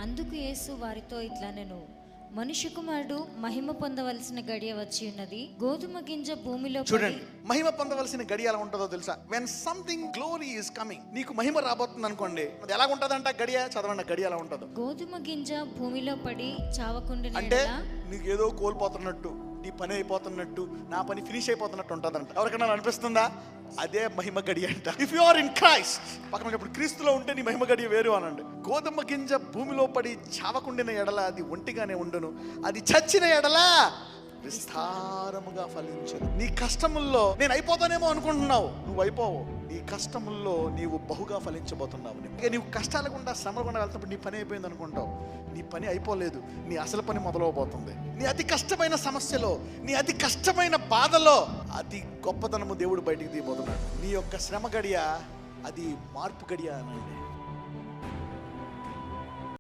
అందుకు యేసు వారితో ఇట్లా నేను మనుష్య కుమారుడు మహిమ పొందవలసిన గడియ వచ్చి ఉన్నది. గోధుమ గింజ భూమిలో చూడండి, మహిమ పొందవలసిన గడియ ఎలా ఉంటుందో తెలుసా? When something glory is coming, నీకు మహిమ రాబోతుంది అనుకోండి, అది ఎలా ఉంటదంట గడియ? చదవండి, గడియ ఎలా ఉంటుందో. గోధుమ గింజ భూమిలో పడి చావకుండా అంటే నీకు ఏదో కోల్పోతున్నట్టు, నీ పని అయిపోతున్నట్టు, నా పని ఫినిష్ అయిపోతున్నట్టు ఉంటుందంట. ఎవరికైనా అనిపిస్తుందా? అదే మహిమ గడియ అంట. If you are in Christ, పక్కన ఇప్పుడు క్రీస్తులో ఉంటే నీ మహిమ గడియ వేరు అనండి. గోధుమ గింజ భూమిలో పడి చావకుండిన ఎడల అది ఒంటిగానే ఉండును, అది చచ్చిన ఎడల విస్తారముగా ఫలించదు. నీ కష్టముల్లో నేను అయిపోతానేమో అనుకుంటున్నావు, నువ్వు అయిపోవు. నీ కష్టముల్లో నీవు బహుగా ఫలించబోతున్నావు. నీవు కష్టాల గుండా, శ్రమల గుండా వెళ్తున్నప్పుడు నీ పని అయిపోయింది అనుకుంటావు, నీ పని అయిపోలేదు. నీ అసలు పని మొదలవబోతుంది. నీ అతి కష్టమైన సమస్యలో, నీ అతి కష్టమైన బాధలో అతి గొప్పతనము దేవుడు బయటికి తీయబోతున్నాడు. నీ యొక్క శ్రమ గడియ అది మార్పు గడియ అనండి.